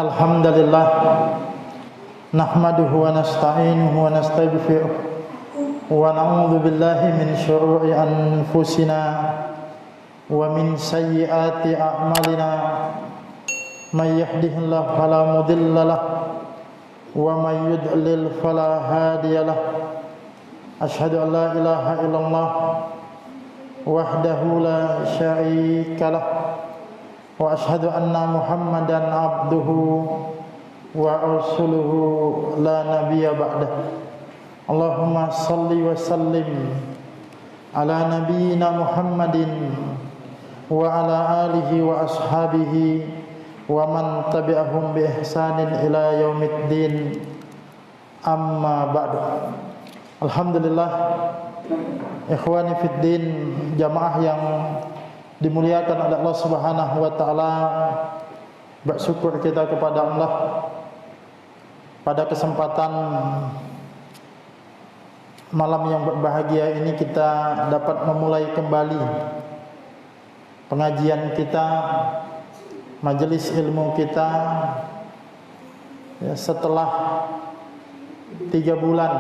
Innal hamdalillah nahmaduhu wa nasta'inuhu wa nastaghfiruh wa na'udzu billahi min syururi anfusina wa min sayyiati a'malina may yahdihillahu fala mudilla lahu wa may yudlil fala hadiya lahu. Asyhadu an la ilaha illallah wahdahu la syarika lahu wa asyhadu anna Muhammadan abduhu wa rasuluhu la nabiyya ba'dah. Allahumma salli wa sallim ala nabiyyina Muhammadin wa ala alihi wa ashabihi wa man tabi'ahum bi ihsanin ila yaumiddin. Amma ba'du. Alhamdulillah, ikhwani fid din, jamaah yang dimuliakan oleh Allah Subhanahu wa taala, bersyukur kita kepada Allah pada kesempatan malam yang berbahagia ini kita dapat memulai kembali pengajian kita, majelis ilmu kita ya, setelah 3 bulan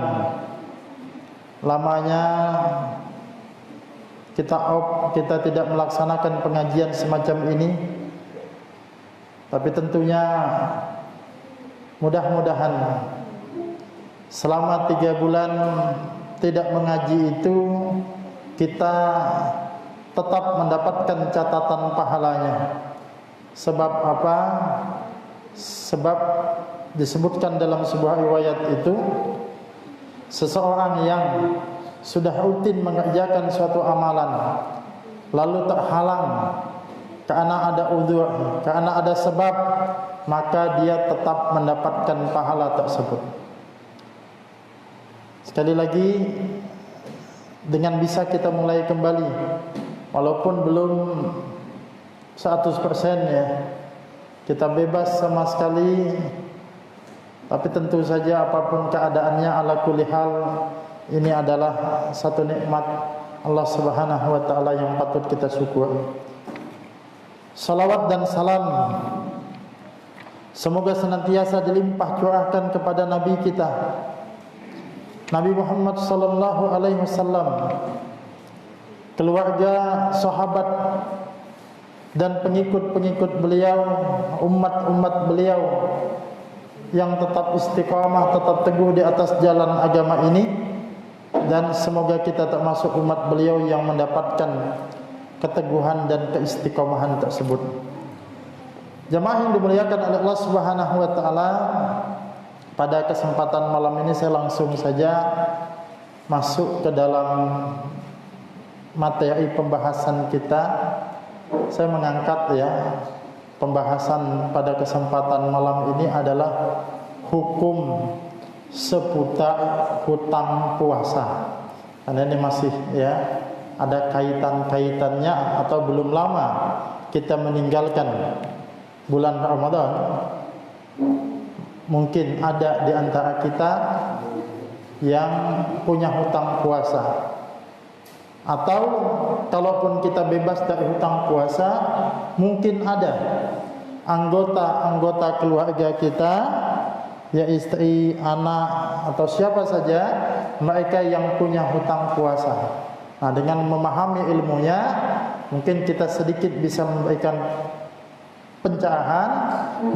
lamanya kita tidak melaksanakan pengajian semacam ini. Tapi tentunya mudah-mudahan selama 3 bulan tidak mengaji itu kita tetap mendapatkan catatan pahalanya. Sebab apa? Sebab disebutkan dalam sebuah riwayat itu, seseorang yang sudah rutin mengerjakan suatu amalan lalu terhalang karena ada uzur, karena ada sebab, maka dia tetap mendapatkan pahala tersebut. Sekali lagi, dengan bisa kita mulai kembali walaupun belum 100% ya, kita bebas sama sekali, tapi tentu saja apapun keadaannya, ala kulli hal ini adalah satu nikmat Allah Subhanahu wa taala yang patut kita syukuri. Salawat dan salam semoga senantiasa dilimpah curahkan kepada Nabi kita, Nabi Muhammad sallallahu alaihi wasallam, keluarga, sahabat dan pengikut-pengikut beliau, umat-umat beliau yang tetap istiqamah, tetap teguh di atas jalan agama ini. Dan semoga kita termasuk umat beliau yang mendapatkan keteguhan dan keistiqomahan tersebut. Jemaah yang dimuliakan oleh Allah Subhanahu wa taala, pada kesempatan malam ini saya langsung saja masuk ke dalam materi pembahasan kita. Saya mengangkat ya, pembahasan pada kesempatan malam ini adalah hukum seputar hutang puasa. Karena ini masih ya ada kaitan-kaitannya, atau belum lama kita meninggalkan bulan Ramadan. Mungkin ada di antara kita yang punya hutang puasa, atau kalaupun kita bebas dari hutang puasa, mungkin ada anggota-anggota keluarga kita, ya istri, anak, atau siapa saja mereka yang punya hutang puasa. Nah, dengan memahami ilmunya, mungkin kita sedikit bisa memberikan pencerahan,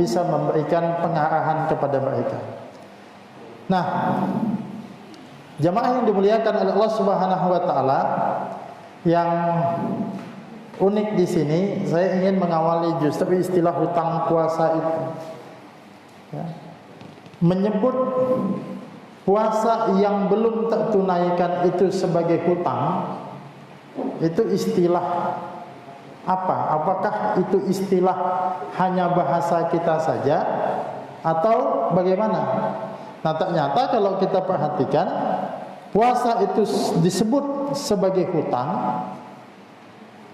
bisa memberikan pengarahan kepada mereka. Nah, jamaah yang dimuliakan oleh Allah Subhanahu wa taala, yang unik di sini saya ingin mengawali justru istilah hutang puasa itu. Ya. Menyebut puasa yang belum tertunaikan itu sebagai hutang, itu istilah apa? Apakah itu istilah hanya bahasa kita saja atau bagaimana? Nah, ternyata kalau kita perhatikan, puasa itu disebut sebagai hutang,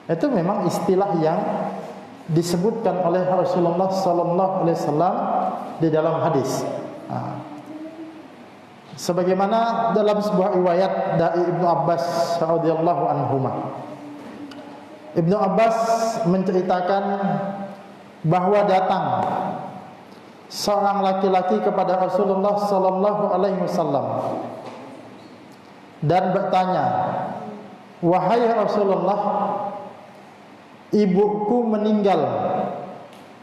itu memang istilah yang disebutkan oleh Rasulullah sallallahu alaihi wasallam di dalam hadis. Nah, sebagaimana dalam sebuah riwayat dari Ibnu Abbas radhiyallahu anhuma, Ibnu Abbas menceritakan bahwa datang seorang laki-laki kepada Rasulullah sallallahu alaihi wasallam dan bertanya, "Wahai Rasulullah, ibuku meninggal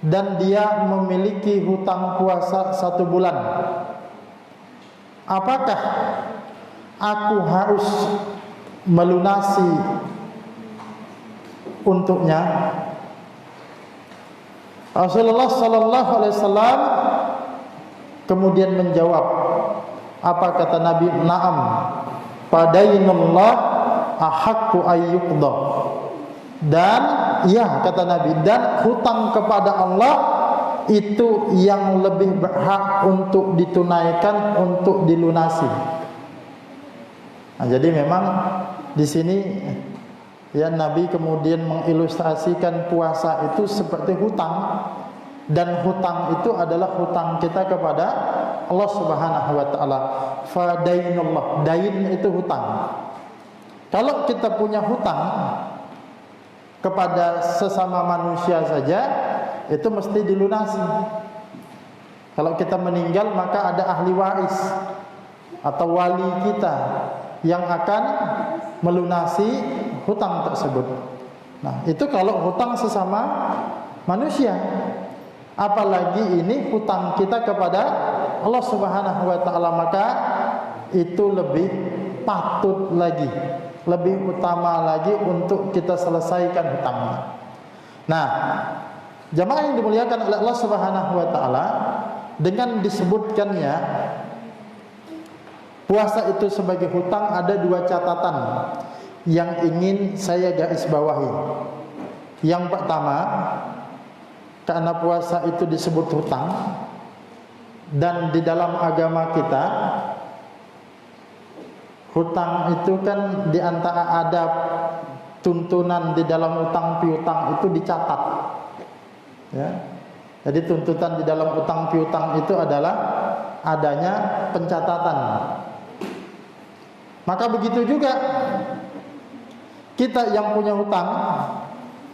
dan dia memiliki hutang puasa 1 bulan. Apakah aku harus melunasi untuknya?" Rasulullah sallallahu alaihi wasallam kemudian menjawab, apa kata Nabi? "Na'am, fadainullah ahaqqu ayyuqda." Dan ya, kata Nabi, dan hutang kepada Allah itu yang lebih berhak untuk ditunaikan, untuk dilunasi. Nah, jadi memang di sini ya Nabi kemudian mengilustrasikan puasa itu seperti hutang, dan hutang itu adalah hutang kita kepada Allah Subhanahu wa taala. Fadainullah, dain itu hutang. Kalau kita punya hutang kepada sesama manusia saja, itu mesti dilunasi. Kalau kita meninggal, maka ada ahli waris atau wali kita yang akan melunasi hutang tersebut. Nah, itu kalau hutang sesama manusia. Apalagi ini hutang kita kepada Allah Subhanahu wa taala, maka itu lebih patut lagi, lebih utama lagi untuk kita selesaikan hutangnya. Nah, jamaah yang dimuliakan oleh Allah Subhanahu wa taala, dengan disebutkannya puasa itu sebagai hutang, ada 2 catatan yang ingin saya garis bawahi. Yang pertama, karena puasa itu disebut hutang, dan di dalam agama kita hutang itu kan di antara adab tuntunan di dalam hutang piutang itu dicatat. Ya. Jadi tuntutan di dalam hutang piutang itu adalah adanya pencatatan. Maka begitu juga kita yang punya hutang,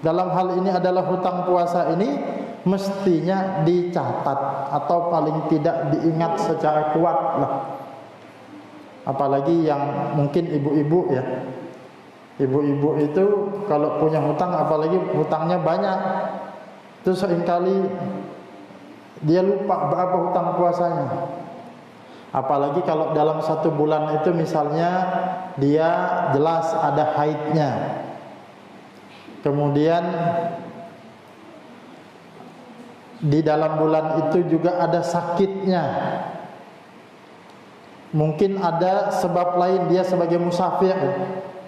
dalam hal ini adalah hutang puasa ini, mestinya dicatat atau paling tidak diingat secara kuat lah. Apalagi yang mungkin ibu-ibu ya. Ibu-ibu itu kalau punya hutang, apalagi hutangnya banyak, itu seringkali dia lupa berapa hutang puasanya. Apalagi kalau dalam 1 bulan itu misalnya dia jelas ada haidnya, kemudian di dalam bulan itu juga ada sakitnya, mungkin ada sebab lain, dia sebagai musafir,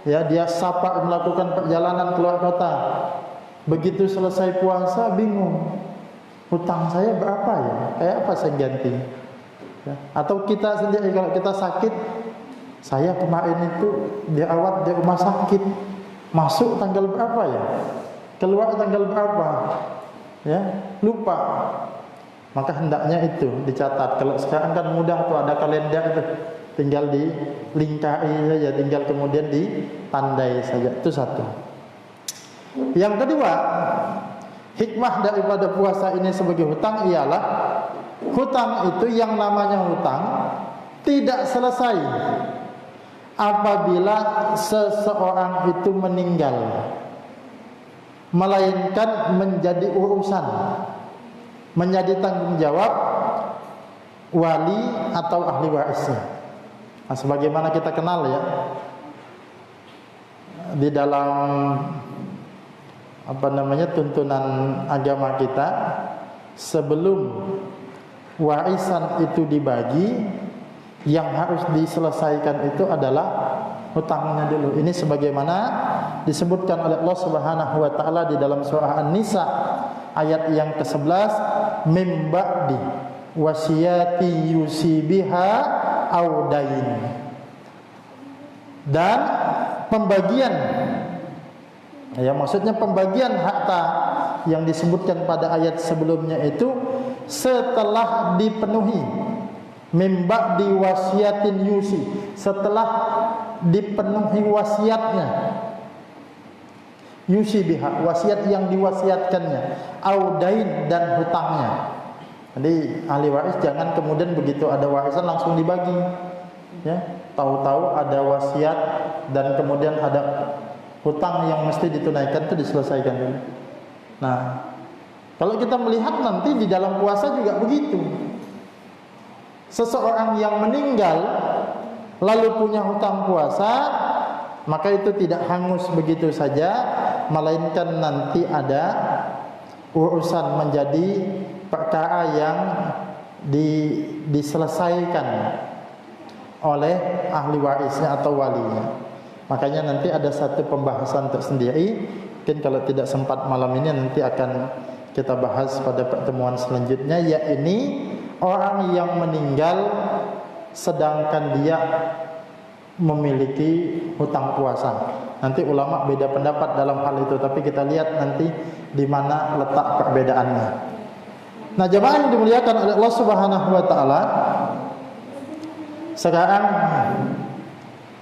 ya, dia safar melakukan perjalanan keluar kota. Begitu selesai puasa bingung, hutang saya berapa ya, kayak apa saya ganti ya. Atau kita sendiri kalau kita sakit, saya kemarin itu dirawat di rumah sakit, masuk tanggal berapa ya, keluar tanggal berapa ya, lupa. Maka hendaknya itu dicatat. Kalau sekarang kan mudah tuh, ada kalender itu, tinggal dilingkari saja, tinggal kemudian ditandai saja. Itu satu. Yang kedua, hikmah daripada puasa ini sebagai hutang ialah hutang itu, yang namanya hutang tidak selesai apabila seseorang itu meninggal, melainkan menjadi urusan, menjadi tanggung jawab wali atau ahli warisnya. Nah, sebagaimana kita kenal ya, di dalam tuntunan agama kita, sebelum warisan itu dibagi, yang harus diselesaikan itu adalah hutangnya dulu. Ini sebagaimana disebutkan oleh Allah Subhanahu wa taala di dalam surah An-Nisa ayat yang ke-11, mim ba'di wasiyati yusibiha audain. Dan pembagian, ya, maksudnya pembagian harta yang disebutkan pada ayat sebelumnya itu setelah dipenuhi, mim ba'di wasiyatin yusi, setelah dipenuhi wasiatnya, yusi biha, wasiat yang diwasiatkannya, audain, dan hutangnya. Jadi ahli waris jangan kemudian begitu ada warisan langsung dibagi, ya. Tahu-tahu ada wasiat dan kemudian ada hutang yang mesti ditunaikan, itu diselesaikan dulu. Nah, kalau kita melihat nanti di dalam puasa juga begitu. Seseorang yang meninggal lalu punya hutang puasa, maka itu tidak hangus begitu saja, melainkan nanti ada urusan menjadi perkara yang diselesaikan oleh ahli warisnya atau walinya. Makanya nanti ada satu pembahasan tersendiri. Mungkin kalau tidak sempat malam ini, nanti akan kita bahas pada pertemuan selanjutnya, yakni orang yang meninggal sedangkan dia memiliki hutang puasa. Nanti ulama beda pendapat dalam hal itu, tapi kita lihat nanti di mana letak perbedaannya. Nah, jemaah yang dimuliakan oleh Allah Subhanahu wa taala, sekarang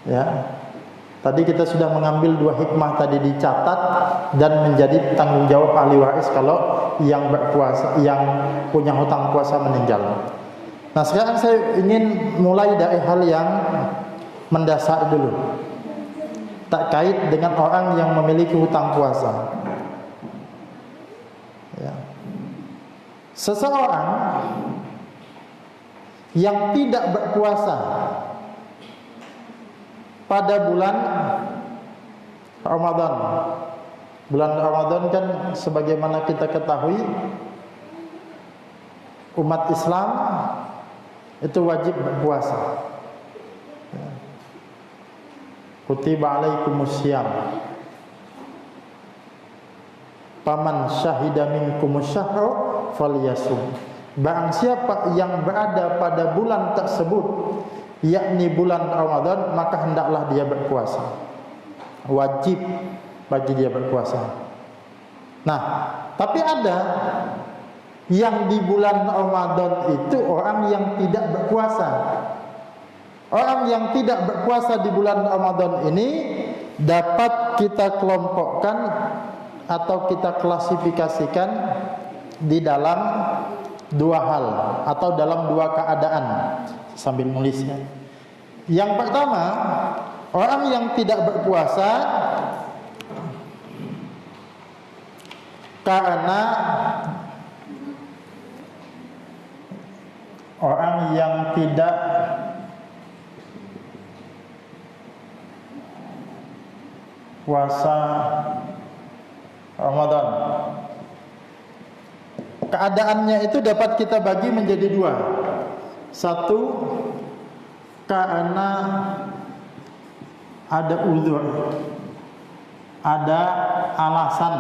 ya, tadi kita sudah mengambil 2 hikmah tadi dicatat dan menjadi tanggung jawab ahli waris kalau yang berpuasa, yang punya hutang puasa meninggal. Nah, sekarang saya ingin mulai dari hal yang mendasar dulu, terkait dengan orang yang memiliki hutang puasa. Ya. Seseorang yang tidak berpuasa pada bulan Ramadan. Bulan Ramadan kan sebagaimana kita ketahui, umat Islam itu wajib berpuasa. Kutiba alaikumussyam faman syahida minkumus syahra falyasum. Barang siapa yang berada pada bulan tersebut, yakni bulan Ramadan, maka hendaklah dia berpuasa. Wajib bagi dia berpuasa. Nah, tapi ada yang di bulan Ramadan itu orang yang tidak berpuasa. Orang yang tidak berpuasa di bulan Ramadan ini dapat kita kelompokkan atau kita klasifikasikan di dalam 2 hal atau dalam 2 keadaan. Sambil nulisnya. Yang pertama, orang yang tidak berpuasa karena orang yang tidak puasa Ramadan. Keadaannya itu dapat kita bagi menjadi 2. Satu, karena ada uzur, ada alasan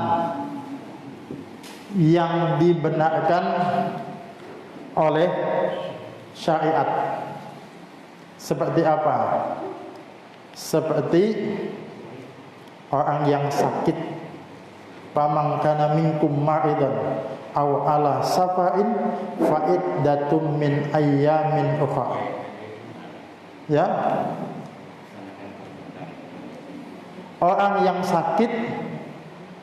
yang dibenarkan oleh syariat. Seperti apa? Seperti orang yang sakit, faman kana minkum ma'idan aw ala safarin fa iddatum min ayyamin ukhra. Ya. Orang yang sakit,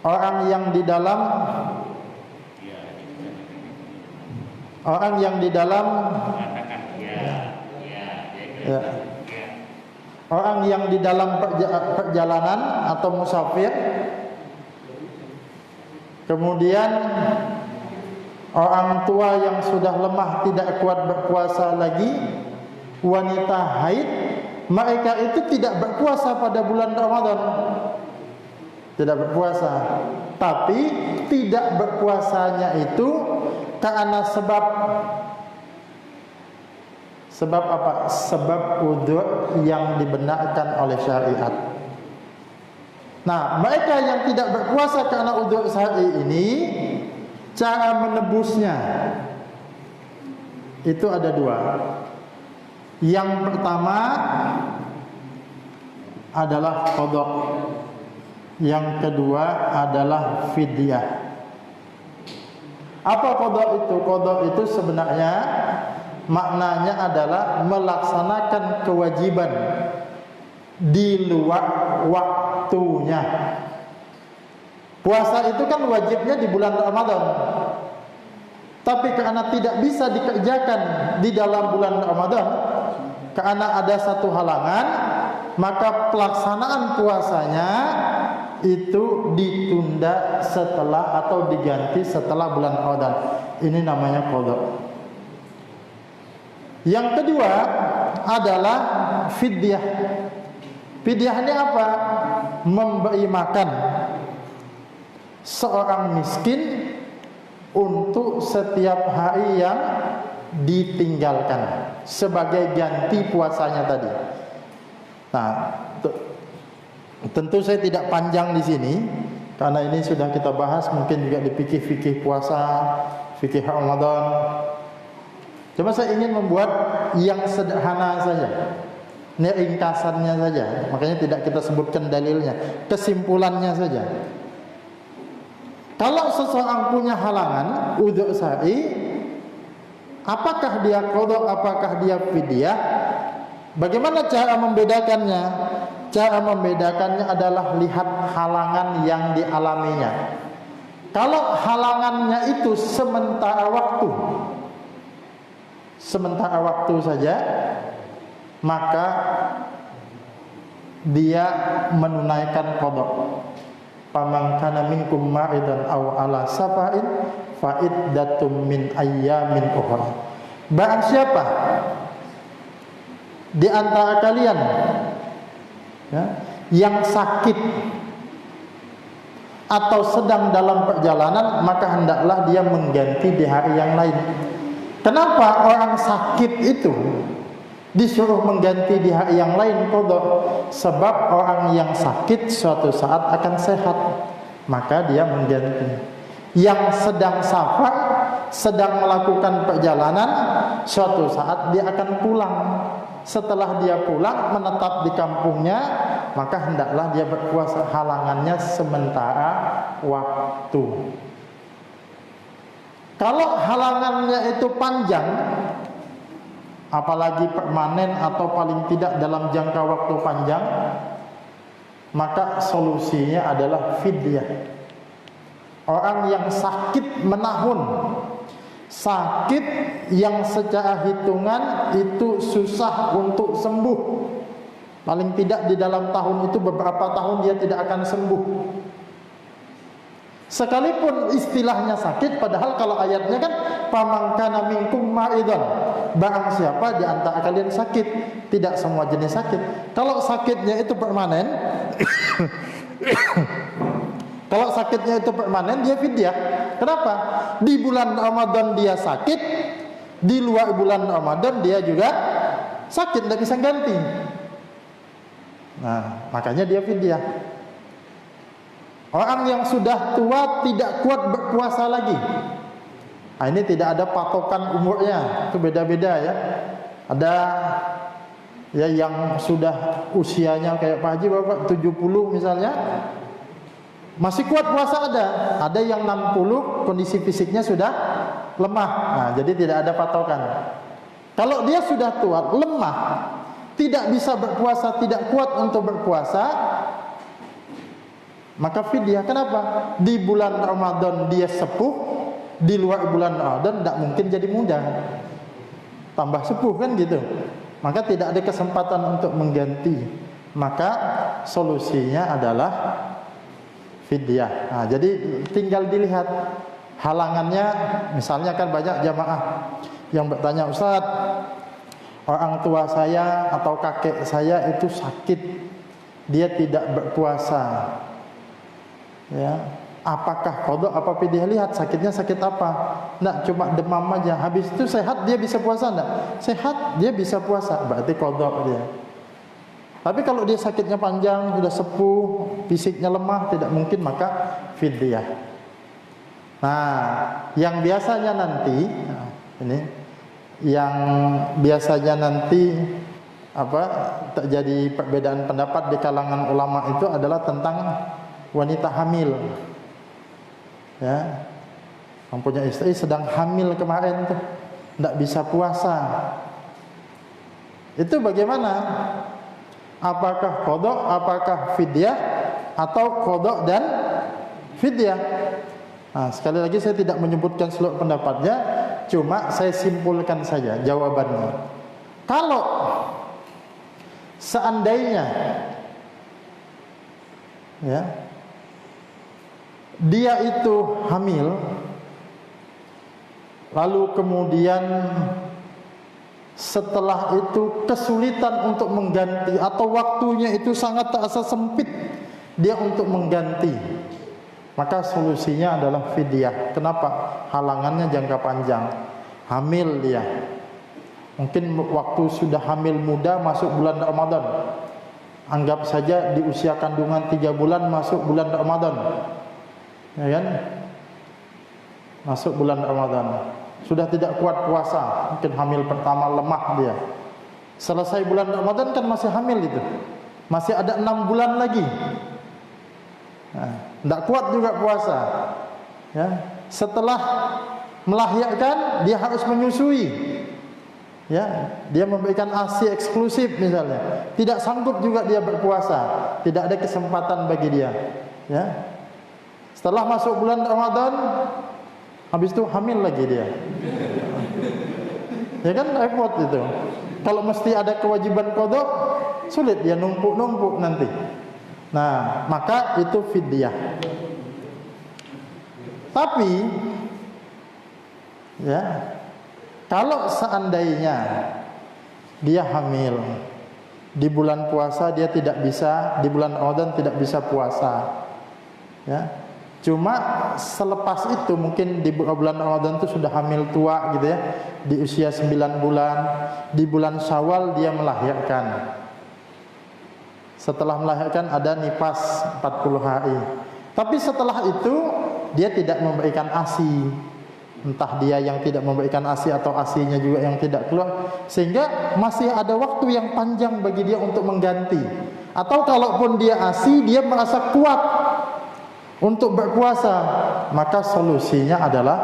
orang yang di dalam ya. Orang yang di dalam perjalanan atau musafir, kemudian orang tua yang sudah lemah tidak kuat berpuasa lagi, wanita haid, mereka itu tidak berpuasa pada bulan Ramadan. Tidak berpuasa. Tapi tidak berpuasanya itu karena sebab apa? Sebab udzur yang dibenarkan oleh syariat. Nah, mereka yang tidak berpuasa karena udzur syar'i ini, cara menebusnya itu ada 2. Yang pertama adalah qadha. Yang kedua adalah fidyah. Apa qadha itu? Qadha itu sebenarnya maknanya adalah melaksanakan kewajiban di luar waktunya. Puasa itu kan wajibnya di bulan Ramadan. Tapi karena tidak bisa dikerjakan di dalam bulan Ramadan, karena ada satu halangan, maka pelaksanaan puasanya itu ditunda setelah atau diganti setelah bulan Ramadan. Ini namanya qada. Yang kedua adalah fidyah. Fidyah ini apa? Memberi makan seorang miskin untuk setiap hari yang ditinggalkan sebagai ganti puasanya tadi. Nah, tentu saya tidak panjang di sini karena ini sudah kita bahas mungkin juga di fikih-fikih puasa, fikih Ramadan. Cuma saya ingin membuat yang sederhana saja. Ini ringkasannya saja. Makanya tidak kita sebutkan dalilnya, kesimpulannya saja. Kalau seseorang punya halangan udzur syar'i, apakah dia qada, apakah dia fidyah? Bagaimana cara membedakannya? Cara membedakannya adalah lihat halangan yang dialaminya. Kalau halangannya itu sementara waktu saja, maka dia menunaikan qada. Faman kana minkum ma'idan aw ala safarin fa iddatum min ayyamin ukhra. Barang siapa di antara kalian yang sakit atau sedang dalam perjalanan, maka hendaklah dia mengganti di hari yang lain. Kenapa orang sakit itu disuruh mengganti di hari yang lain qada? Sebab orang yang sakit suatu saat akan sehat, maka dia mengganti. Yang sedang safar, sedang melakukan perjalanan, suatu saat dia akan pulang. Setelah dia pulang menetap di kampungnya, maka hendaklah dia berpuasa. Halangannya sementara waktu. Kalau halangannya itu panjang, apalagi permanen atau paling tidak dalam jangka waktu panjang, maka solusinya adalah fidyah. Orang yang sakit menahun, sakit yang secara hitungan itu susah untuk sembuh, paling tidak di dalam tahun itu beberapa tahun dia tidak akan sembuh. Sekalipun istilahnya sakit, padahal kalau ayatnya kan faman kana minkum ma'idan, barang siapa di antara kalian sakit. Tidak semua jenis sakit. Kalau sakitnya itu permanen kalau sakitnya itu permanen, dia fidyah. Kenapa? Di bulan Ramadan dia sakit, di luar bulan Ramadan dia juga sakit, tidak bisa ganti. Nah, makanya dia fidyah. Orang yang sudah tua tidak kuat berpuasa lagi. Nah, ini tidak ada patokan umurnya, itu beda-beda ya. Ada ya yang sudah usianya kayak Pak Haji Bapak 70 misalnya, masih kuat puasa ada. Ada yang 60, kondisi fisiknya sudah lemah. Nah, jadi tidak ada patokan. Kalau dia sudah tua, lemah, tidak bisa berpuasa, tidak kuat untuk berpuasa, maka fidyah. Kenapa? Di bulan Ramadan dia sepuh, di luar bulan Ramadan tidak mungkin jadi muda, tambah sepuh kan gitu. Maka tidak ada kesempatan untuk mengganti. Maka solusinya adalah fidyah. Nah, jadi tinggal dilihat halangannya. Misalnya kan banyak jamaah yang bertanya, Ustaz, orang tua saya atau kakek saya itu sakit, dia tidak berpuasa. Ya, apakah qada apa fidyah? Lihat sakitnya sakit apa. Enggak cuma demam aja, habis itu sehat dia bisa puasa enggak? Sehat dia bisa puasa, berarti qada dia. Tapi kalau dia sakitnya panjang, sudah sepuh, fisiknya lemah, tidak mungkin, maka fidyah. Nah, yang biasanya nanti ini yang biasanya nanti terjadi perbedaan pendapat di kalangan ulama itu adalah tentang wanita hamil, ya, mempunyai istri sedang hamil kemarin tuh, tidak bisa puasa. Itu bagaimana? Apakah qada, apakah fidyah, atau qada dan fidyah? Nah, sekali lagi saya tidak menyebutkan seluruh pendapatnya. Cuma saya simpulkan saja jawabannya. Kalau seandainya ya dia itu hamil, lalu kemudian setelah itu kesulitan untuk mengganti atau waktunya itu sangat terasa sempit dia untuk mengganti, maka solusinya adalah fidyah. Kenapa? Halangannya jangka panjang. Hamil dia, mungkin waktu sudah hamil muda masuk bulan Ramadan. Anggap saja di usia kandungan 3 bulan masuk bulan Ramadan, ya kan? Masuk bulan Ramadan, sudah tidak kuat puasa, mungkin hamil pertama lemah dia. Selesai bulan Ramadan kan masih hamil itu, masih ada 6 bulan lagi. Tidak kuat juga puasa. Ya. Setelah melahirkan dia harus menyusui. Ya, dia memberikan ASI eksklusif misalnya. Tidak sanggup juga dia berpuasa, tidak ada kesempatan bagi dia. Ya. Setelah masuk bulan Ramadan, habis itu hamil lagi dia. Ya kan repot itu. Kalau mesti ada kewajiban qada, sulit dia numpuk-numpuk nanti. Nah, maka itu fidyah. Tapi ya, kalau seandainya dia hamil di bulan puasa, dia tidak bisa, di bulan Ramadan tidak bisa puasa. Ya. Cuma selepas itu mungkin di bulan Ramadan itu sudah hamil tua gitu ya, di usia 9 bulan, di bulan Syawal dia melahirkan. Setelah melahirkan ada nifas 40 hari. Tapi setelah itu dia tidak memberikan ASI. Entah dia yang tidak memberikan ASI atau ASI-nya juga yang tidak keluar, sehingga masih ada waktu yang panjang bagi dia untuk mengganti. Atau kalaupun dia ASI, dia merasa kuat untuk berpuasa, maka solusinya adalah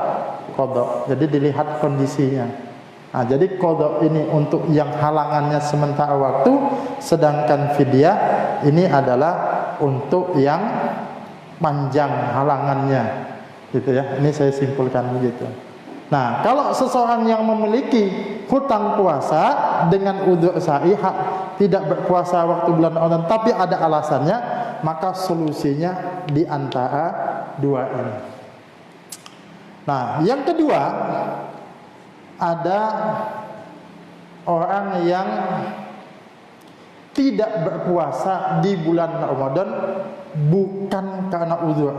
qada. Jadi dilihat kondisinya. Nah, jadi qada ini untuk yang halangannya sementara waktu, sedangkan fidyah ini adalah untuk yang panjang halangannya. Gitu ya. Ini saya simpulkan begitu. Nah, kalau seseorang yang memiliki hutang puasa dengan udzur syar'i, tidak berpuasa waktu bulan Ramadan tapi ada alasannya, maka solusinya di antara dua ini. Nah, yang kedua, ada orang yang tidak berpuasa di bulan Ramadan bukan karena udzur.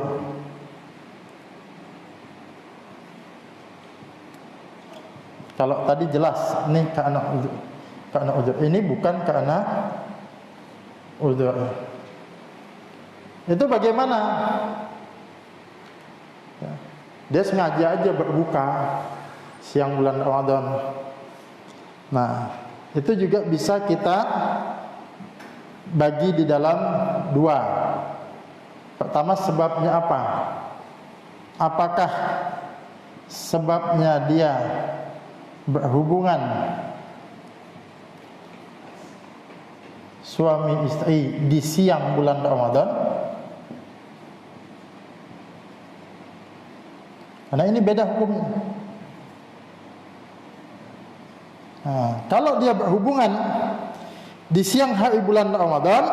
Kalau tadi jelas ini karena udzur, ini bukan karena udzur. Itu bagaimana? Dia sengaja aja berbuka siang bulan Ramadan. Nah, itu juga bisa kita bagi di dalam dua. Pertama, sebabnya apa? Apakah sebabnya dia berhubungan suami istri di siang bulan Ramadan? Karena ini beda hukumnya. Nah, kalau dia berhubungan di siang hari bulan Ramadan,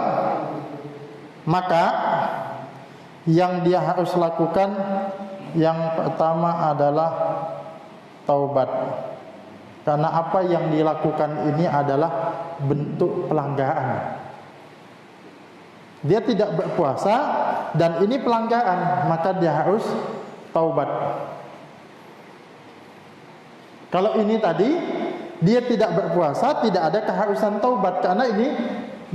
maka yang dia harus lakukan yang pertama adalah taubat. Karena apa yang dilakukan ini adalah bentuk pelanggaran. Dia tidak berpuasa dan ini pelanggaran, maka dia harus taubat. Kalau ini tadi dia tidak berpuasa, tidak ada keharusan taubat, karena ini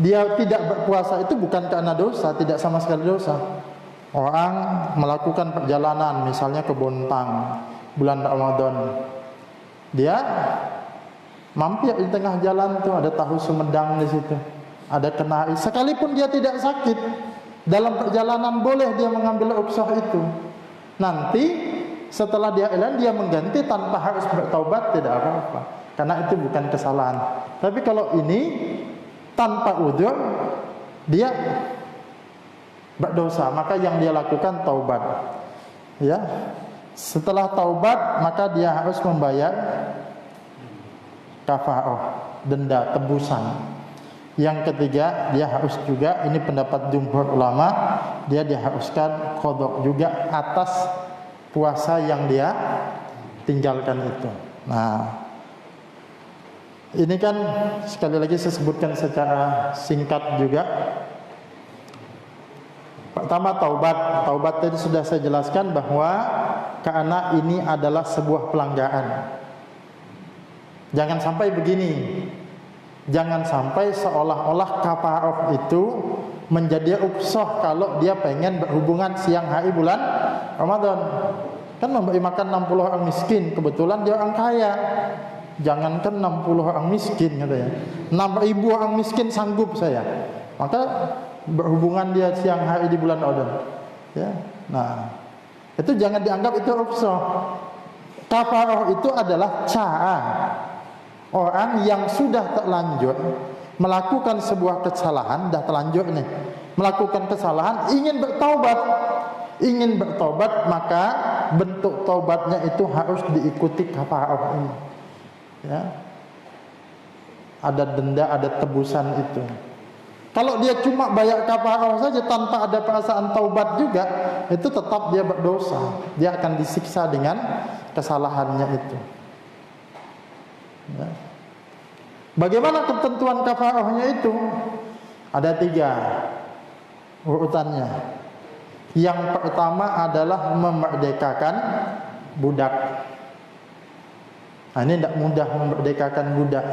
dia tidak berpuasa itu bukan karena dosa, tidak sama sekali dosa. Orang melakukan perjalanan misalnya ke Bontang bulan Ramadan, dia mampir di tengah jalan tuh ada tahu Sumedang di situ, ada kenari, sekalipun dia tidak sakit, dalam perjalanan boleh dia mengambil rukhsah itu. Nanti setelah dia elan dia mengganti tanpa harus bertaubat, tidak apa-apa, karena itu bukan kesalahan. Tapi kalau ini tanpa udzur, dia berdosa, maka yang dia lakukan taubat. Ya. Setelah taubat maka dia harus membayar kafarah, denda tebusan. Yang ketiga, dia harus juga, ini pendapat jumhur ulama, dia diharuskan qadha juga atas puasa yang dia tinggalkan itu. Nah, ini kan sekali lagi saya sebutkan secara singkat juga. Pertama taubat. Taubat tadi sudah saya jelaskan bahwa karena ini adalah sebuah pelanggaran. Jangan sampai begini. Jangan sampai seolah-olah kafarah itu menjadi upsah kalau dia pengen berhubungan siang hari bulan Ramadan. Kan memberi makan 60 orang miskin, kebetulan dia orang kaya. Jangankan 60 orang miskin katanya. 6.000 orang miskin sanggup saya. Maka berhubungan dia siang hari di bulan Ramadan. Ya. Nah, itu jangan dianggap itu upsah. Kafarah itu adalah cara orang yang sudah terlanjur melakukan sebuah kesalahan, dah terlanjur nih, melakukan kesalahan, ingin bertobat, maka bentuk taubatnya itu harus diikuti kafarah ini. Ya. Ada denda, ada tebusan itu. Kalau dia cuma bayar kafarah saja tanpa ada perasaan taubat juga, itu tetap dia berdosa. Dia akan disiksa dengan kesalahannya itu. Ya. Bagaimana ketentuan kafarahnya itu? Ada 3 urutannya. Yang pertama adalah memerdekakan budak. Nah, ini tidak mudah memerdekakan budak.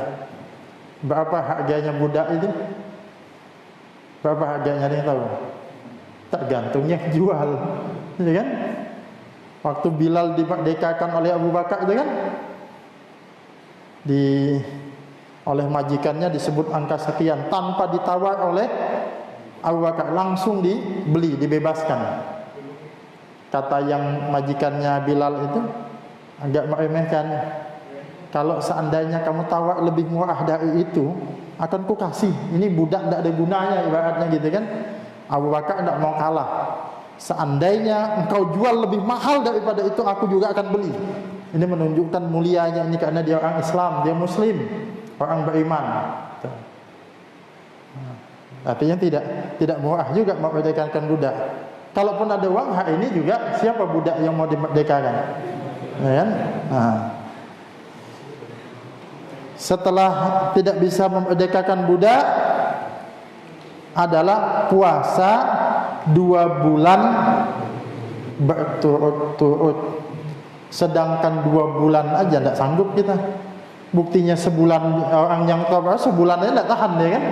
Berapa harganya budak itu? Berapa harganya, ada yang tahu? Tergantungnya jual, ya kan? Waktu Bilal dimerdekakan oleh Abu Bakar itu kan, oleh majikannya disebut angka sekian, tanpa ditawar oleh Abu Bakar, langsung dibeli, dibebaskan. Kata yang majikannya Bilal itu agak meremehkan, kalau seandainya kamu tawar lebih murah dari itu, akan ku kasih. Ini budak tidak ada gunanya, ibaratnya gitu kan. Abu Bakar tidak mau kalah. Seandainya engkau jual lebih mahal daripada itu, aku juga akan beli. Ini menunjukkan mulianya ini, karena dia orang Islam, dia Muslim, orang beriman. Artinya tidak murah juga memerdekakan budak. Kalaupun ada uang, hari ini juga siapa budak yang mau dimerdekakan? Ya kan? Nah. Setelah tidak bisa memerdekakan budak, adalah puasa 2 bulan berturut-turut. Sedangkan 2 bulan aja tidak sanggup kita. Buktinya sebulan, orang yang tahu sebulan aja tidak tahan, ya kan?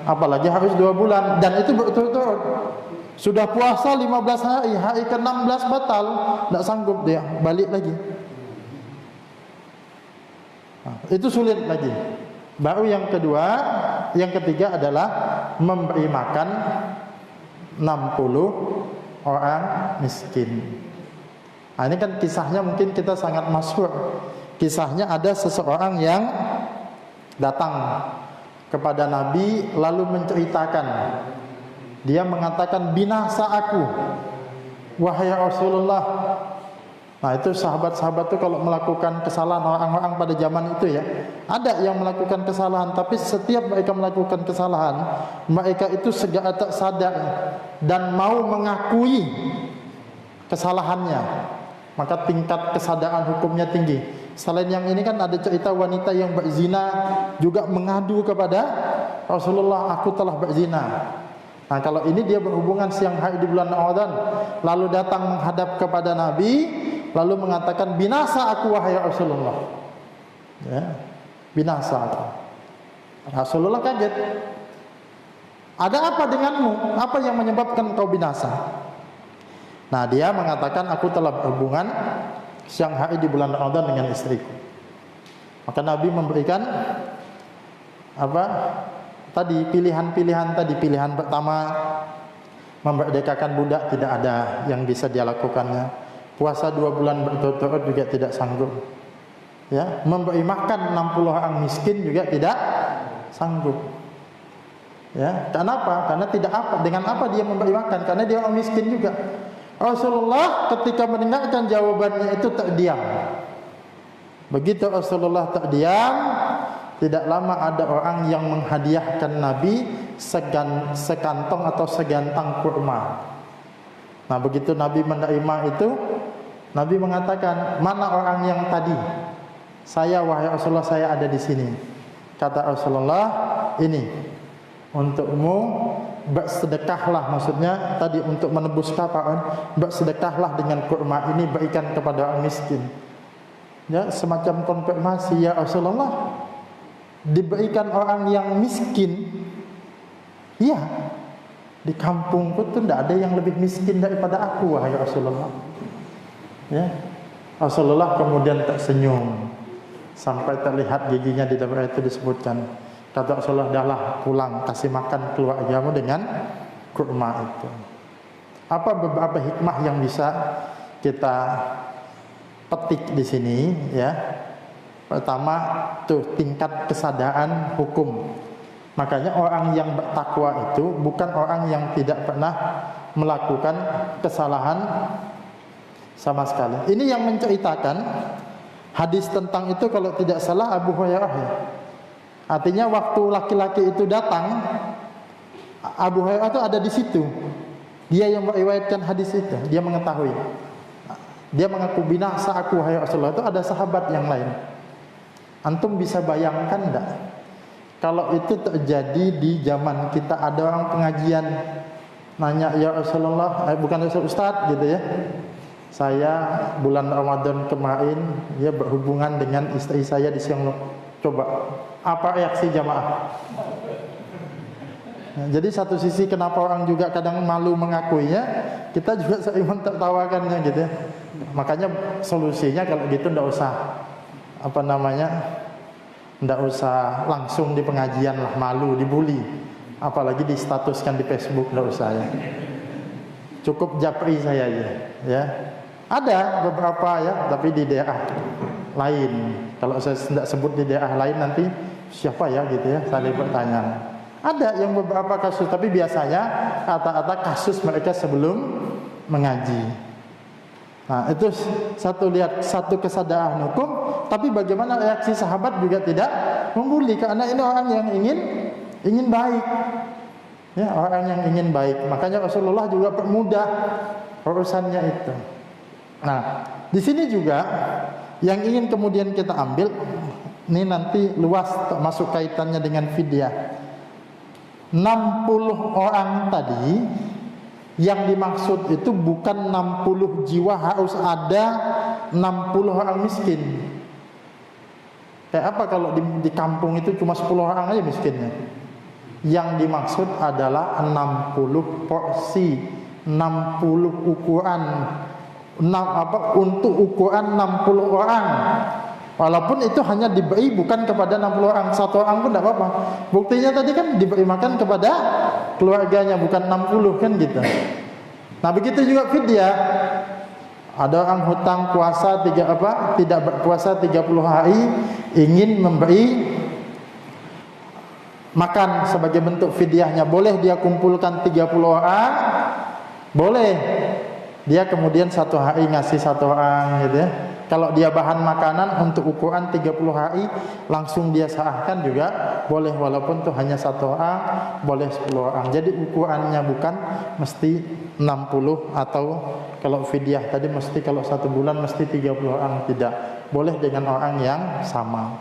Apalagi harus 2 bulan, dan itu berturut-turut. Sudah puasa 15 hari, hari ke-16 batal, tidak sanggup dia, balik lagi. Nah, itu sulit lagi. Baru yang ketiga adalah memberi makan 60 orang miskin. Nah, ini kan kisahnya mungkin kita sangat masyhur. Kisahnya ada seseorang yang datang kepada Nabi lalu menceritakan, dia mengatakan, binasa aku wahai Rasulullah. Nah, itu sahabat-sahabat itu kalau melakukan kesalahan, orang-orang pada zaman itu ya, ada yang melakukan kesalahan, tapi setiap mereka melakukan kesalahan, mereka itu segera sadar dan mau mengakui kesalahannya, maka tingkat kesadaran hukumnya tinggi. Selain yang ini kan ada cerita wanita yang berzina juga mengadu kepada Rasulullah, aku telah berzina. Nah, kalau ini dia berhubungan siang hari di bulan Ramadan, lalu datang menghadap kepada Nabi, lalu mengatakan, binasa aku wahai Rasulullah. Ya, binasa aku. Rasulullah kaget. Ada apa denganmu? Apa yang menyebabkan kau binasa? Nah, dia mengatakan, aku telah berhubungan siang hari di bulan Ramadan dengan istriku. Maka Nabi memberikan apa? Tadi pilihan-pilihan tadi. Pilihan pertama, memerdekakan budak, tidak ada yang bisa dia lakukannya. Puasa 2 bulan berturut-turut juga tidak sanggup. Ya, memberi makan 60 orang miskin juga tidak sanggup. Ya, karena apa? Karena tidak apa, dengan apa dia memberi makan? Karena dia orang miskin juga. Rasulullah ketika mendengarkan jawabannya itu tak diam. Begitu Rasulullah tak diam, tidak lama ada orang yang menghadiahkan Nabi sekantong atau segantang kurma. Nah, begitu Nabi menerima itu, Nabi mengatakan, "Mana orang yang tadi?" "Saya, wahai Rasulullah, saya ada di sini." Kata Rasulullah, "Ini untukmu, bersedekahlah." Maksudnya tadi untuk menebus kafaran, bersedekahlah dengan kurma ini, berikan kepada orang miskin. Ya, semacam konfirmasi, ya Rasulullah, diberikan orang yang miskin. Iya, di kampungku tuh tidak ada yang lebih miskin daripada aku, wahai Rasulullah. Ya, Rasulullah kemudian tersenyum sampai terlihat giginya di dalam itu disebutkan. Kata Rasulullah, "Dahlah, pulang, kasih makan keluargamu dengan kurma itu." Apa beberapa hikmah yang bisa kita petik di sini, ya? Pertama, tuh tingkat kesadaran hukum. Makanya orang yang bertakwa itu bukan orang yang tidak pernah melakukan kesalahan sama sekali. Ini yang menceritakan hadis tentang itu kalau tidak salah Abu Hurairah. Artinya waktu laki-laki itu datang, Abu Hurairah itu ada di situ. Dia yang meriwayatkan hadis itu, dia mengetahui. Dia mengaku, "Binasa aku, wahai Rasulullah." Itu ada sahabat yang lain. Antum bisa bayangkan enggak? Kalau itu terjadi di zaman kita, ada orang pengajian nanya, "Ya Rasulullah, bukan Ustaz gitu ya. Saya bulan Ramadan kemarin ya berhubungan dengan istri saya di siang." Coba, apa reaksi jamaah? Nah, jadi satu sisi kenapa orang juga kadang malu mengakuinya, kita juga sering mentertawakannya gitu ya. Makanya solusinya kalau gitu ndak usah ndak usah langsung di pengajian lah, malu dibully, apalagi distatuskan di Facebook, ndak usah ya. Cukup japri saya aja ya. Ada beberapa ya, tapi di daerah lain. Kalau saya tidak sebut di daerah lain nanti siapa ya gitu ya, saling bertanya. Ada yang beberapa kasus, tapi biasanya kata-kata kasus mereka sebelum mengaji. Nah, itu satu kesadaran hukum, tapi bagaimana reaksi sahabat juga tidak membuli, karena ini orang yang ingin baik. Ya, orang yang ingin baik. Makanya Rasulullah juga permudah urusannya itu. Nah, di sini juga yang ingin kemudian kita ambil, ini nanti luas masuk kaitannya dengan fidyah. 60 orang tadi, yang dimaksud itu bukan 60 jiwa, harus ada 60 orang miskin. Kayak apa kalau di kampung itu cuma 10 orang aja miskinnya? Yang dimaksud adalah 60 porsi, 60 ukuran, untuk ukuran 60 orang. Walaupun itu hanya diberi bukan kepada 60 orang, satu orang pun tidak apa-apa. Buktinya tadi kan diberi makan kepada keluarganya, bukan 60 kan gitu. Nah, begitu juga fidyah. Ada orang hutang puasa tidak berpuasa 30 hari, ingin memberi makan sebagai bentuk fidyahnya. Boleh dia kumpulkan 30 orang, boleh dia kemudian satu hari ngasih satu orang gitu ya. Kalau dia bahan makanan untuk ukuran 30 hari langsung dia sahkan juga boleh, walaupun itu hanya satu orang, boleh 10 orang. Jadi ukurannya bukan mesti 60 atau kalau fidyah tadi mesti kalau 1 bulan mesti 30 orang, tidak. Boleh dengan orang yang sama.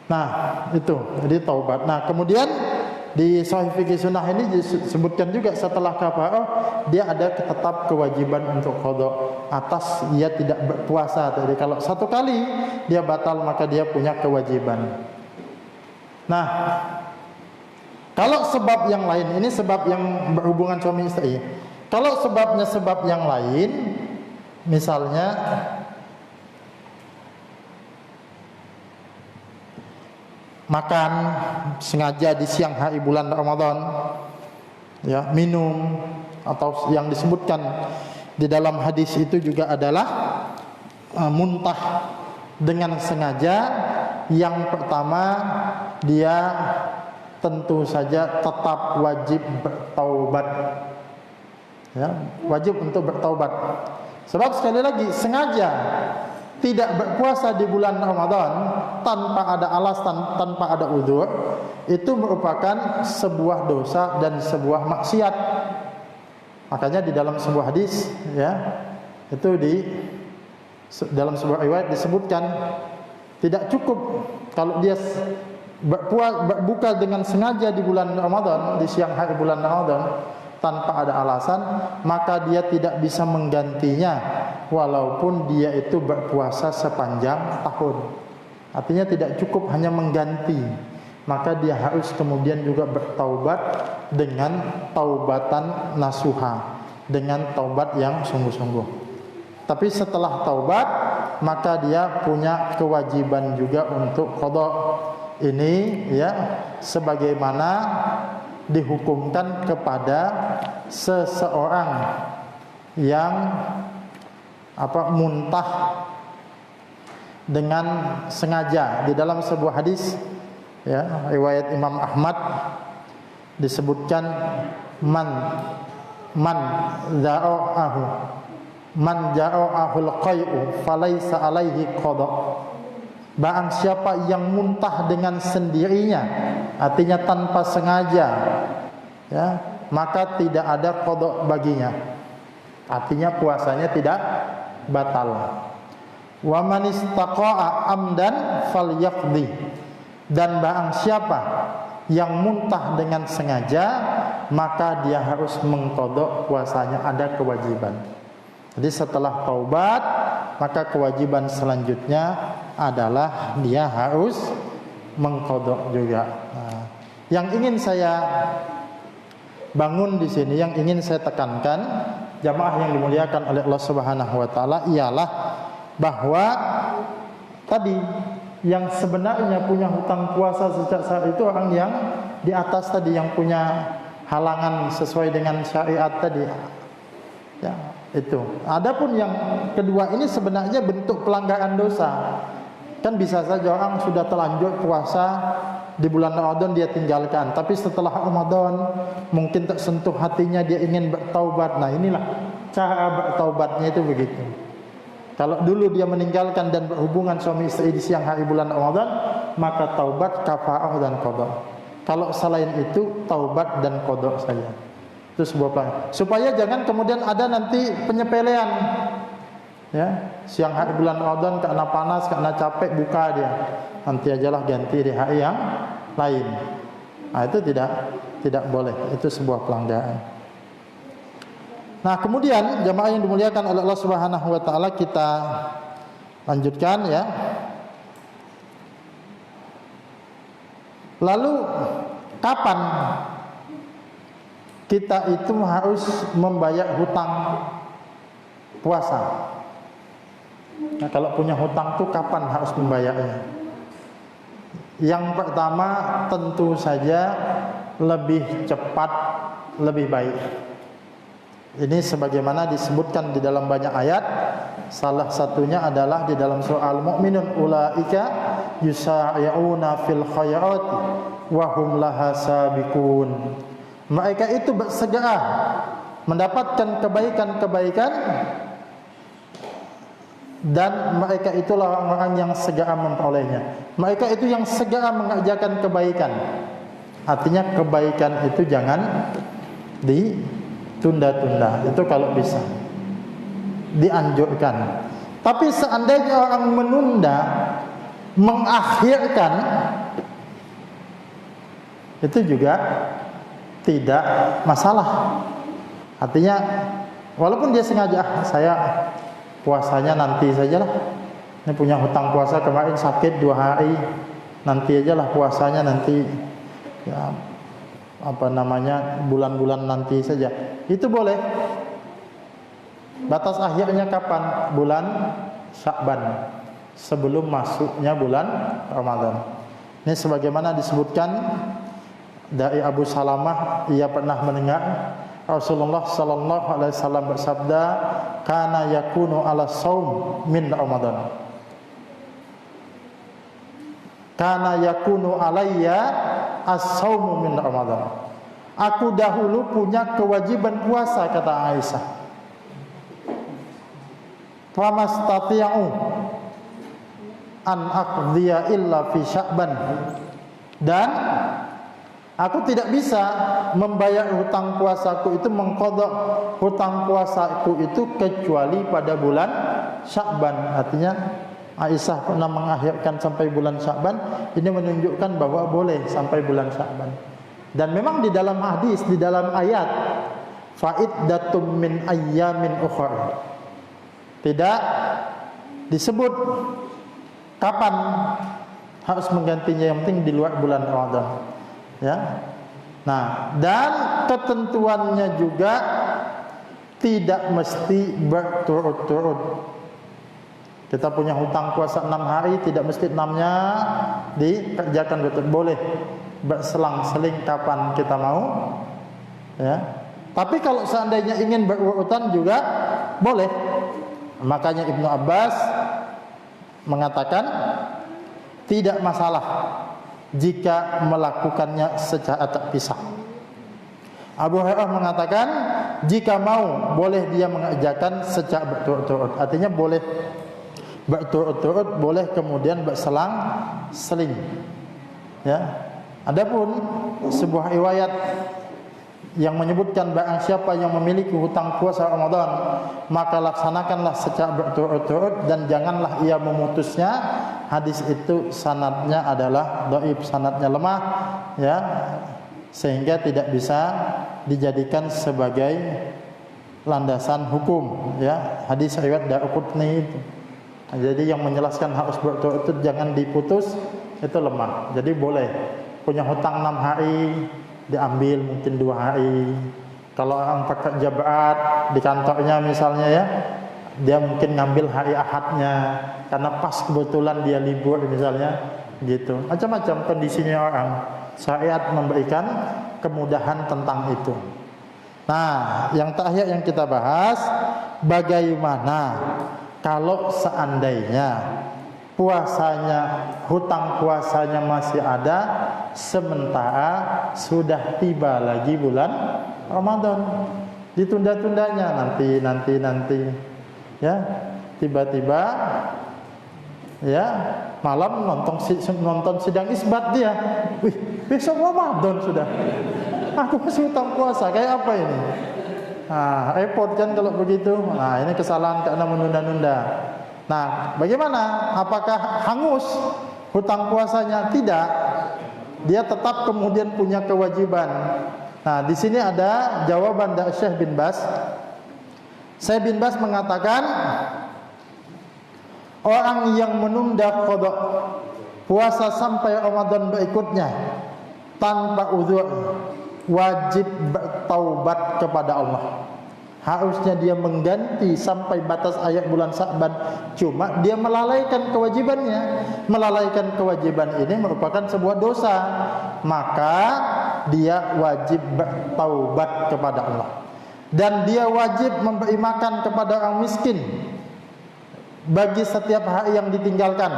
Nah, itu jadi taubat. Nah, kemudian di Sahih Fikih Sunnah ini disebutkan juga setelah kafarah dia ada tetap kewajiban untuk qada atas dia tidak berpuasa. Jadi kalau satu kali dia batal maka dia punya kewajiban. Nah, kalau sebab yang lain, ini sebab yang berhubungan suami istri. Kalau sebabnya sebab yang lain, misalnya makan sengaja di siang hari bulan Ramadan, ya, minum, atau yang disebutkan di dalam hadis itu juga adalah muntah dengan sengaja. Yang pertama, dia tentu saja tetap wajib bertaubat, Ya, wajib untuk bertaubat. Sebab sekali lagi sengaja tidak berpuasa di bulan Ramadan tanpa ada alasan, tanpa ada uzur, itu merupakan sebuah dosa dan sebuah maksiat. Makanya di dalam sebuah hadis, ya, itu dalam sebuah riwayat disebutkan tidak cukup kalau dia berbuka dengan sengaja di bulan Ramadan, di siang hari bulan Ramadan tanpa ada alasan, maka dia tidak bisa menggantinya walaupun dia itu berpuasa sepanjang tahun. Artinya tidak cukup hanya mengganti, maka dia harus kemudian juga bertaubat dengan taubatan nasuha, dengan taubat yang sungguh-sungguh. Tapi setelah taubat, maka dia punya kewajiban juga untuk qada. Ini ya sebagaimana dihukumkan kepada seseorang yang muntah dengan sengaja. Di dalam sebuah hadis, ya, riwayat Imam Ahmad disebutkan man ja'ahul qai'u falaysa alaihi qada. Barang siapa yang muntah dengan sendirinya, artinya tanpa sengaja, ya, maka tidak ada qada baginya. Artinya puasanya tidak batal. Wa man istaqa'a amdan falyaqdi. Dan barang siapa yang muntah dengan sengaja, maka dia harus mengqada puasanya, ada kewajiban. Jadi setelah taubat, maka kewajiban selanjutnya adalah dia harus mengqada juga. Nah, yang ingin saya bangun di sini, yang ingin saya tekankan, jamaah yang dimuliakan oleh Allah Subhanahu wa taala, ialah bahwa tadi yang sebenarnya punya hutang puasa sejak saat itu orang yang di atas tadi, yang punya halangan sesuai dengan syariat tadi. Ya, itu. Adapun yang kedua ini sebenarnya bentuk pelanggaran dosa. Kan bisa saja orang sudah terlanjur puasa di bulan Ramadan dia tinggalkan, tapi setelah Ramadan mungkin tersentuh hatinya, dia ingin bertaubat. Nah, inilah cara bertaubatnya itu begitu. Kalau dulu dia meninggalkan dan berhubungan suami istri di siang hari bulan Ramadan, maka taubat, kafarah dan qada. Kalau selain itu taubat dan qada saja. Itu sebuah pelanggaran. Supaya jangan kemudian ada nanti penyepelean. Ya, siang hari bulan Ramadan karena panas, karena capek buka dia. Nanti ajalah ganti di hari yang lain. Nah, itu tidak boleh. Itu sebuah pelanggaran. Nah, kemudian jamaah yang dimuliakan oleh Allah Subhanahu wa taala, kita lanjutkan ya. Lalu kapan kita itu harus membayar hutang puasa? Nah, kalau punya hutang itu kapan harus membayarnya? Yang pertama tentu saja lebih cepat lebih baik. Ini sebagaimana disebutkan di dalam banyak ayat. Salah satunya adalah di dalam surah Al-Mu'minun, ulaika yusari'una fil khairati wa hum laha sabiqun. Mereka itu bersegera mendapatkan kebaikan-kebaikan, dan mereka itulah orang-orang yang segera memperolehnya. Mereka itu yang segera mengerjakan kebaikan. Artinya kebaikan itu jangan ditunda-tunda. Itu kalau bisa dianjurkan. Tapi seandainya orang menunda, mengakhirkan, itu juga tidak masalah. Artinya walaupun dia sengaja, saya puasanya nanti sajalah. Ini punya hutang puasa, kemarin sakit 2 hari, nanti ajalah puasanya nanti, ya, bulan-bulan nanti saja. Itu boleh. Batas akhirnya kapan? Bulan Sya'ban, sebelum masuknya bulan Ramadan. Ini sebagaimana disebutkan dari Abu Salamah, ia pernah mendengar Rasulullah sallallahu alaihi wasallam bersabda, "Kana yakunu ala shaum min Ramadan. Kana yakunu alayya as-shaumu min Ramadan." Aku dahulu punya kewajiban puasa, kata Aisyah. Famastati'u an aqdiya illa fi Sya'ban. Dan aku tidak bisa membayar hutang puasaku itu, mengqadha hutang puasaku itu kecuali pada bulan Sya'ban. Artinya Aisyah pernah mengakhirkan sampai bulan Sya'ban. Ini menunjukkan bahwa boleh sampai bulan Sya'ban. Dan memang di dalam hadis, di dalam ayat, fa'iddatum min ayyamin ukhra, tidak disebut kapan harus menggantinya, yang penting di luar bulan Ramadan. Ya. Nah, dan ketentuannya juga tidak mesti berturut-turut. Kita punya hutang puasa 6 hari, tidak mesti 6-nya dikerjakan betul. Boleh berselang-seling kapan kita mau. Ya. Tapi kalau seandainya ingin berurutan juga boleh. Makanya Ibnu Abbas mengatakan tidak masalah jika melakukannya secara terpisah. Abu Hurairah mengatakan jika mau boleh dia mengerjakan secara berturut-turut. Artinya boleh berturut-turut, boleh kemudian berselang-seling. Ya. Adapun sebuah riwayat yang menyebutkan barang siapa yang memiliki hutang puasa Ramadan, maka laksanakanlah secara berturut-turut dan janganlah ia memutusnya. Hadis itu sanadnya adalah dhaif, sanadnya lemah, ya, sehingga tidak bisa dijadikan sebagai landasan hukum, ya. Hadis riwayat Daruqutni itu. Jadi yang menjelaskan harus berturut-turut, jangan diputus, itu lemah. Jadi boleh punya hutang 6 hari diambil mungkin 2 hari. Kalau orang pekerja berat di kantornya misalnya, ya, dia mungkin ngambil hari Ahadnya karena pas kebetulan dia libur misalnya, gitu. Macam-macam kondisinya orang. Syariat memberikan kemudahan tentang itu. Nah, yang terakhir yang kita bahas, bagaimana kalau seandainya puasanya, hutang puasanya masih ada, sementara sudah tiba lagi bulan Ramadan, ditunda-tundanya nanti, ya, tiba-tiba, ya, malam nonton sidang isbat dia, wih, besok Ramadan sudah, aku masih hutang puasa, kayak apa ini? Nah, repot kan kalau begitu. Nah, ini kesalahan karena menunda-nunda. Nah, bagaimana? Apakah hangus hutang puasanya? Tidak. Dia tetap kemudian punya kewajiban. Nah, di sini ada jawaban dari Syekh bin Baz. Syekh bin Baz mengatakan, orang yang menunda qada puasa sampai Ramadan berikutnya tanpa uzur wajib bertaubat kepada Allah. Harusnya dia mengganti sampai batas ayat bulan Sya'ban, cuma dia melalaikan kewajibannya. Melalaikan kewajiban ini merupakan sebuah dosa, maka dia wajib bertaubat kepada Allah. Dan dia wajib memberi makan kepada orang miskin bagi setiap hari yang ditinggalkan,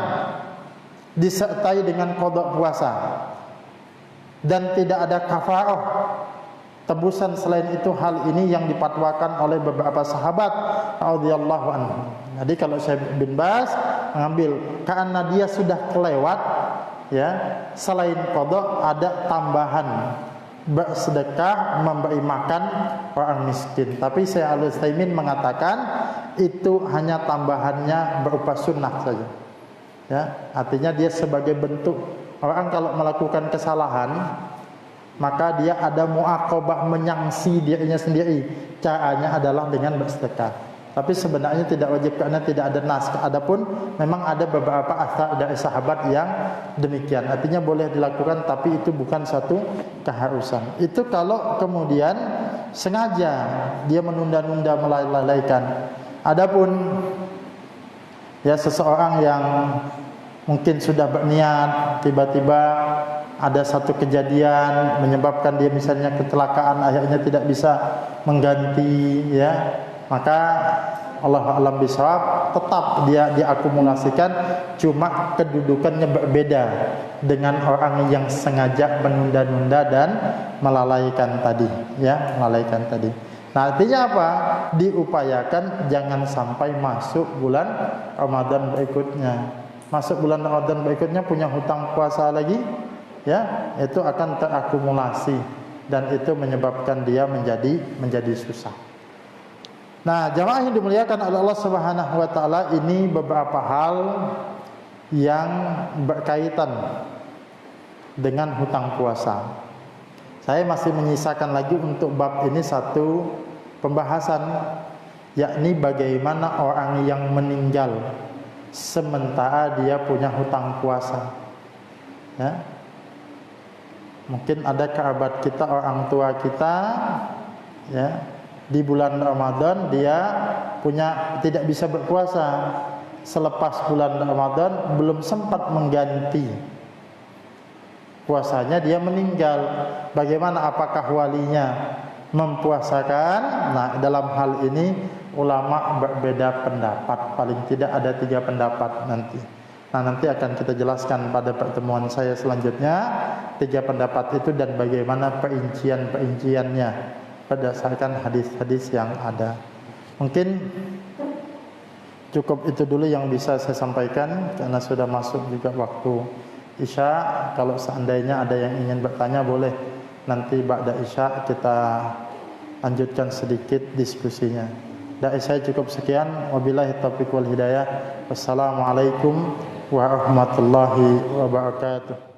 disertai dengan qada puasa. Dan tidak ada kafarah tebusan selain itu. Hal ini yang dipatwakan oleh beberapa sahabat radhiyallahu anhu. Jadi kalau Syekh bin Baz mengambil karena dia sudah kelewat, ya, selain qada ada tambahan bersedekah, memberi makan orang miskin. Tapi Syekh Al-Utsaimin mengatakan itu hanya tambahannya berupa sunnah saja. Ya, artinya dia sebagai bentuk. Orang kalau melakukan kesalahan, maka dia ada muaqabah, menyangsi dirinya sendiri. Caranya adalah dengan bersedekah. Tapi sebenarnya tidak wajib karena tidak ada nas. Adapun memang ada beberapa athar dari sahabat yang demikian. Artinya boleh dilakukan, tapi itu bukan satu keharusan. Itu kalau kemudian sengaja dia menunda-nunda, melalaikan. Adapun ya seseorang yang mungkin sudah berniat, tiba-tiba ada satu kejadian menyebabkan dia misalnya kecelakaan, akhirnya tidak bisa mengganti, ya, maka Allah a'lam bishawab, tetap dia diakumulasikan, cuma kedudukannya berbeda. dengan orang yang sengaja menunda-nunda dan melalaikan tadi, ya, melalaikan tadi. Nah, artinya apa? Diupayakan jangan sampai masuk bulan Ramadan berikutnya. Masuk bulan Ramadan berikutnya punya hutang puasa lagi, ya, itu akan terakumulasi dan itu menyebabkan dia menjadi susah. Nah, jamaah yang dimuliakan oleh Allah Subhanahu wa taala, ini beberapa hal yang berkaitan dengan hutang puasa. Saya masih menyisakan lagi untuk bab ini satu pembahasan, yakni bagaimana orang yang meninggal sementara dia punya hutang puasa. Ya. Mungkin ada kerabat kita, orang tua kita, ya, di bulan Ramadan dia tidak bisa berpuasa. Selepas bulan Ramadan belum sempat mengganti puasanya, dia meninggal. Bagaimana, apakah walinya mempuasakan? Nah, dalam hal ini ulama berbeda pendapat. Paling tidak ada 3 pendapat nanti. Nah, nanti akan kita jelaskan pada pertemuan saya selanjutnya 3 pendapat itu dan bagaimana perincian-perinciannya berdasarkan hadis-hadis yang ada. Mungkin cukup itu dulu yang bisa saya sampaikan karena sudah masuk juga waktu Isya. Kalau seandainya ada yang ingin bertanya, boleh nanti ba'da Isya kita lanjutkan sedikit diskusinya. Dari saya cukup sekian. Wabillahi taufiq wal hidayah. Wassalamualaikum warahmatullahi wabarakatuh.